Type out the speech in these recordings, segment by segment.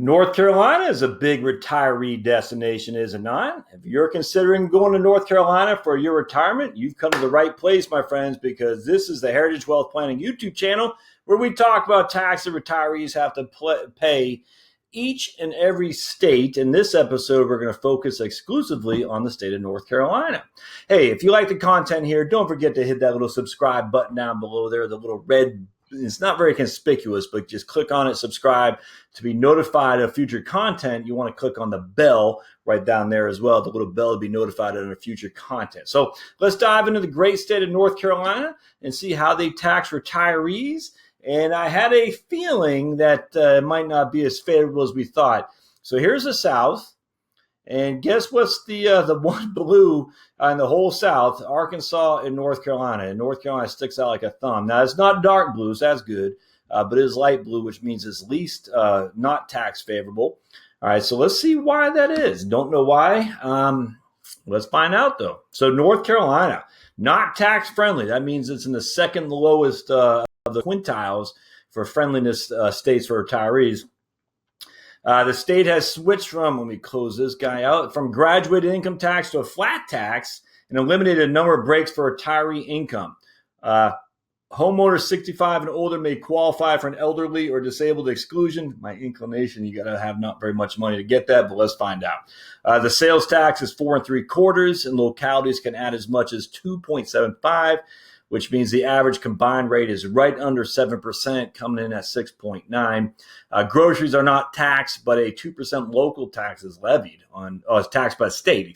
North Carolina is a big retiree destination, is it not? If you're considering going to North Carolina for your retirement, you've come to the right place, my friends, because this is the Heritage Wealth Planning YouTube channel where we talk about taxes retirees have to pay each and every state. In this episode, we're going to focus exclusively on the state of North Carolina. Hey, if you like the content here, don't forget to hit that little subscribe button down below there, the little red. It's not very conspicuous, but just click on it, subscribe to be notified of future content. You want to click on the bell right down there as well, the little bell to be notified of future content. So let's dive into the great state of North Carolina and see how they tax retirees. And I had a feeling that it might not be as favorable as we thought. So here's the South. And guess what's the one blue in the whole South? Arkansas and North Carolina. And North Carolina sticks out like a thumb. Now, it's not dark blue, so that's good. But it is light blue, which means it's least not tax favorable. All right, so let's see why that is. Don't know why. Let's find out, though. So North Carolina, not tax friendly. That means it's in the second lowest of the quintiles for friendliness states for retirees. The state has switched from, let me close this guy out, from graduated income tax to a flat tax and eliminated a number of breaks for retiree income. Homeowners 65 and older may qualify for an elderly or disabled exclusion. My inclination, you got to have not very much money to get that, but let's find out. The sales tax is 4 3/4, and localities can add as much as 2.75, which means the average combined rate is right under 7%, coming in at 6.9. Groceries are not taxed, but a 2% local tax is levied on, it's taxed by the state,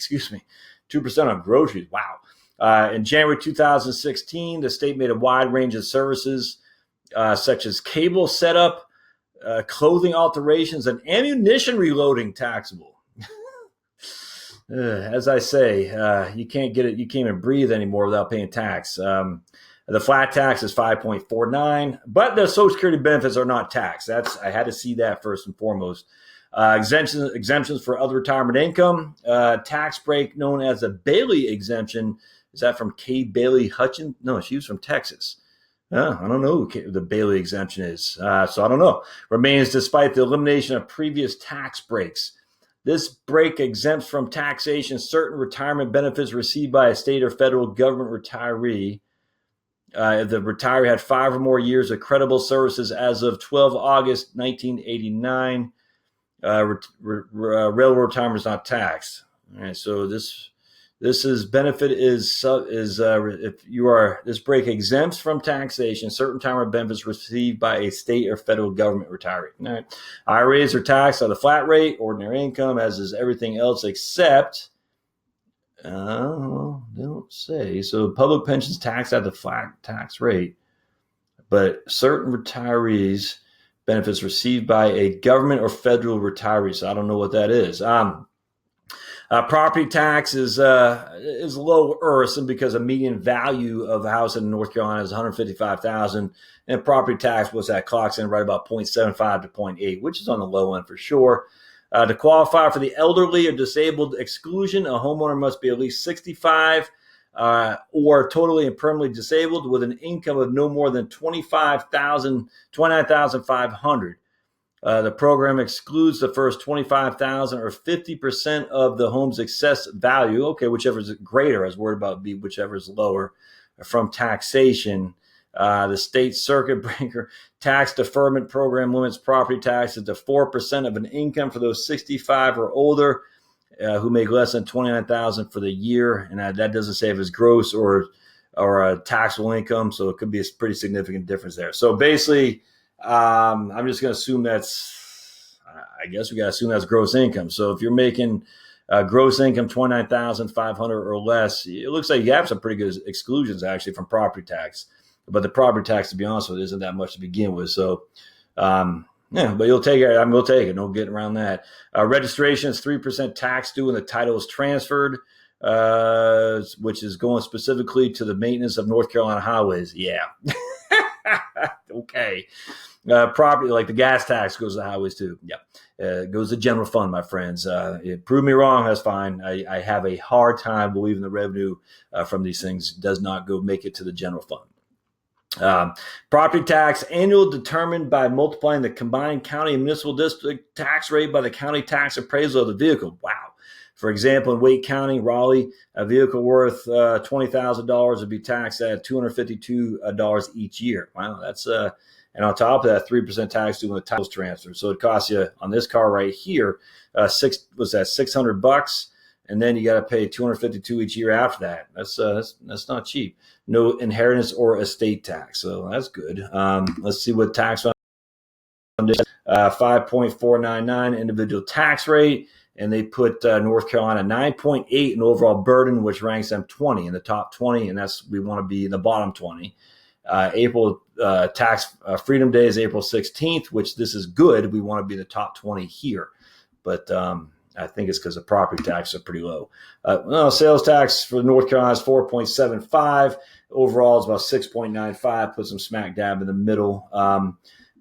2% on groceries. Wow. In January 2016, the state made a wide range of services such as cable setup, clothing alterations, and ammunition reloading taxable. As I say, you can't get it. You can't even breathe anymore without paying tax. The flat tax is 5.49, but the Social Security benefits are not taxed. I had to see that first and foremost. Exemptions for other retirement income, tax break known as a Bailey exemption. Is that from Kay Bailey Hutchins? No, she was from Texas. I don't know who the Bailey exemption is, so I don't know. Remains despite the elimination of previous tax breaks. This break exempts from taxation certain retirement benefits received by a state or federal government retiree. If the retiree had 5 or more years of credible services as of 12 August 1989, railroad retirement is not taxed. All right, so this is benefit is if you are this break exempts from taxation certain retirement benefits received by a state or federal government retiree. All right. IRAs are taxed at a flat rate, ordinary income, as is everything else except they don't say. So public pensions taxed at the flat tax rate, but certain retirees benefits received by a government or federal retiree. So I don't know what that is. Property tax is lower because a median value of a house in North Carolina is $155,000, and property tax clocks in right about 0.75 to 0.8, which is on the low end for sure. To qualify for the elderly or disabled exclusion, a homeowner must be at least 65 or totally and permanently disabled with an income of no more than $29,500. The program excludes the first $25,000 or 50% of the home's excess value. Okay, whichever is greater, I was worried about whichever is lower from taxation. The state circuit breaker tax deferment program limits property taxes to 4% of an income for those 65 or older who make less than $29,000 for the year, and that doesn't say if it's gross or a taxable income, so it could be a pretty significant difference there. So basically, I'm just going to assume I guess we got to assume that's gross income. So if you're making gross income $29,500 or less, it looks like you have some pretty good exclusions actually from property tax. But the property tax, to be honest with you, isn't that much to begin with. So, but you'll take it. We'll take it. No getting around that. Registration is 3% tax due when the title is transferred, which is going specifically to the maintenance of North Carolina highways. Yeah. Okay. Property, like the gas tax, goes to the highways too. Yeah. It goes to general fund, my friends. Prove me wrong, that's fine. I have a hard time believing the revenue from these things does not make it to the general fund. Um, Property tax annual determined by multiplying the combined county and municipal district tax rate by the county tax appraisal of the vehicle. Wow. For example, in Wake County, Raleigh, a vehicle worth $20,000 would be taxed at $252 each year. Wow, that's and on top of that, 3% tax due when the title transfer. So it costs you on this car right here, $600, and then you got to pay $252 each year after that. That's not cheap. No inheritance or estate tax, so that's good. Let's see what tax foundation 5.499 individual tax rate. And they put North Carolina 9.8 in overall burden, which ranks them 20 in the top 20, and we want to be in the bottom 20. April tax freedom day is April 16th, which this is good. We want to be the top 20 here, but I think it's because the property taxes are pretty low. Sales tax for North Carolina is 4.75. Overall, it's about 6.95. Puts them smack dab in the middle.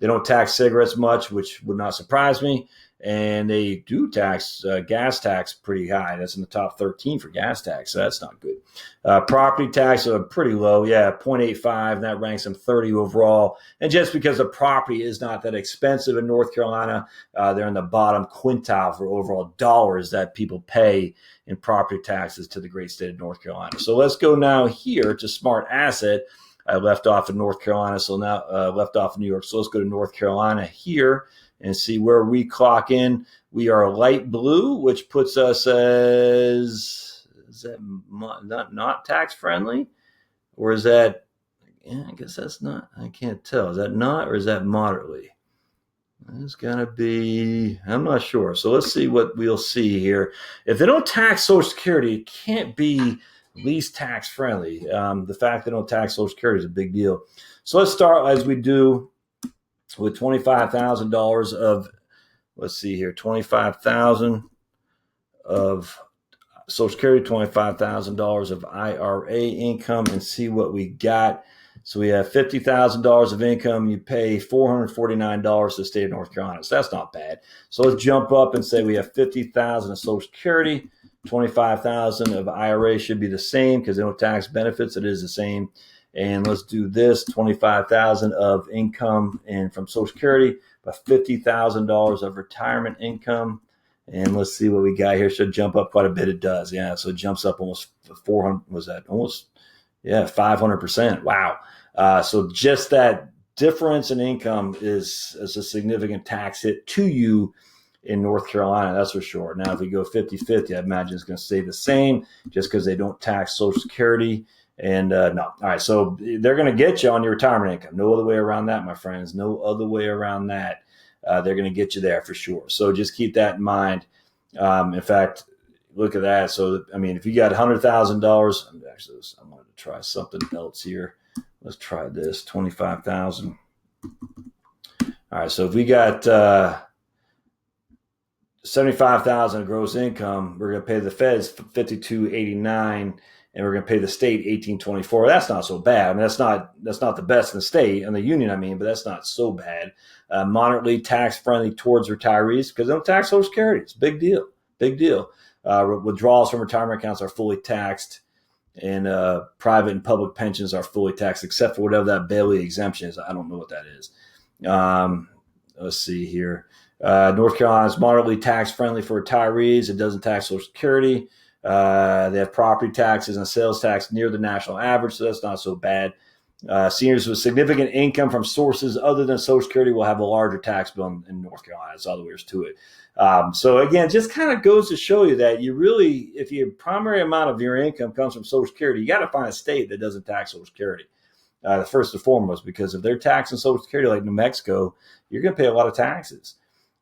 They don't tax cigarettes much, which would not surprise me. And they do tax gas tax pretty high. That's in the top 13 for gas tax, so that's not good. Property tax are pretty low, 0.85, and that ranks them 30 overall. And just because the property is not that expensive in North Carolina, they're in the bottom quintile for overall dollars that people pay in property taxes to the great state of North Carolina. So let's go now here to Smart Asset. I left off in North Carolina, so now left off in New York. So let's go to North Carolina here and see where we clock in. We are light blue, which puts us as, is that not tax friendly? Or is that, I guess that's not, I can't tell. Is that not, or is that moderately? It's going to be, I'm not sure. So let's see what we'll see here. If they don't tax Social Security, it can't be least tax friendly. The fact they don't tax Social Security is a big deal. So let's start as we do with $25,000 of, let's see here, $25,000 of Social Security, $25,000 of IRA income, and see what we got. So we have $50,000 of income. You pay $449 to the state of North Carolina. So that's not bad. So let's jump up and say we have $50,000 of Social Security, $25,000 of IRA should be the same because they don't tax benefits. It is the same. And let's do this, $25,000 of income and from Social Security, but $50,000 of retirement income. And let's see what we got here. Should jump up quite a bit. It does. Yeah. So it jumps up almost 400. Was that almost? Yeah. 500%. Wow. So just that difference in income is a significant tax hit to you in North Carolina. That's for sure. Now, if we go 50-50, I imagine it's going to stay the same just because they don't tax Social Security. And no. All right. So they're going to get you on your retirement income. No other way around that, my friends. No other way around that. They're going to get you there for sure. So just keep that in mind. In fact, look at that. So, I mean, if you got $100,000, actually, I wanted to try something else here. Let's try this, $25,000. All right. So if we got $75,000 gross income, we're going to pay the feds $52.89. And we're going to pay the state $18.24. That's not so bad. I mean, that's not the best in the state and the union. I mean, but that's not so bad. Moderately tax friendly towards retirees because they don't tax Social Security. It's a big deal. Big deal. Withdrawals from retirement accounts are fully taxed, and private and public pensions are fully taxed, except for whatever that Bailey exemption is. I don't know what that is. Let's see here. North Carolina is moderately tax friendly for retirees. It doesn't tax Social Security. They have property taxes and sales tax near the national average, so that's not so bad. Seniors with significant income from sources other than Social Security will have a larger tax bill in North Carolina. That's all there is to it. So again, just kind of goes to show you that you really, if your primary amount of your income comes from Social Security, you got to find a state that doesn't tax Social Security. First and foremost, because if they're taxing Social Security like New Mexico, you're going to pay a lot of taxes.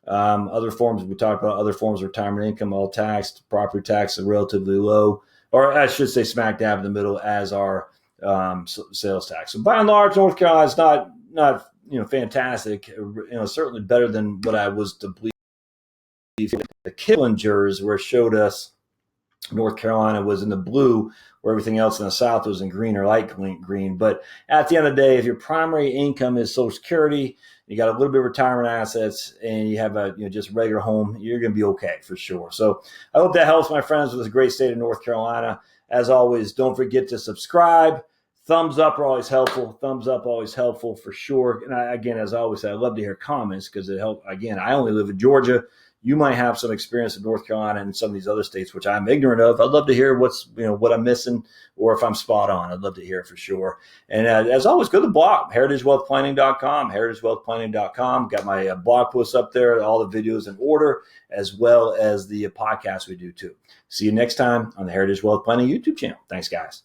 Other forms, we talked about other forms of retirement income, all taxed. Property tax is relatively low, or I should say smack dab in the middle, as are sales tax. So by and large, North Carolina is not fantastic. Certainly better than what I was to believe. The Killingers, where it showed us North Carolina was in the blue, where everything else in the South was in green or light green. But at the end of the day, if your primary income is Social Security, you got a little bit of retirement assets, and you have a just regular home, you're going to be okay for sure. So I hope that helps, my friends, with this great state of North Carolina. As always, don't forget to subscribe. Thumbs up are always helpful. Thumbs up always helpful for sure. And again, as I always say, I love to hear comments because it helps. Again, I only live in Georgia. You might have some experience in North Carolina and some of these other states, which I'm ignorant of. I'd love to hear what I'm missing or if I'm spot on. I'd love to hear it for sure. And as always, go to the blog, heritagewealthplanning.com, heritagewealthplanning.com. Got my blog posts up there, all the videos in order, as well as the podcast we do too. See you next time on the Heritage Wealth Planning YouTube channel. Thanks, guys.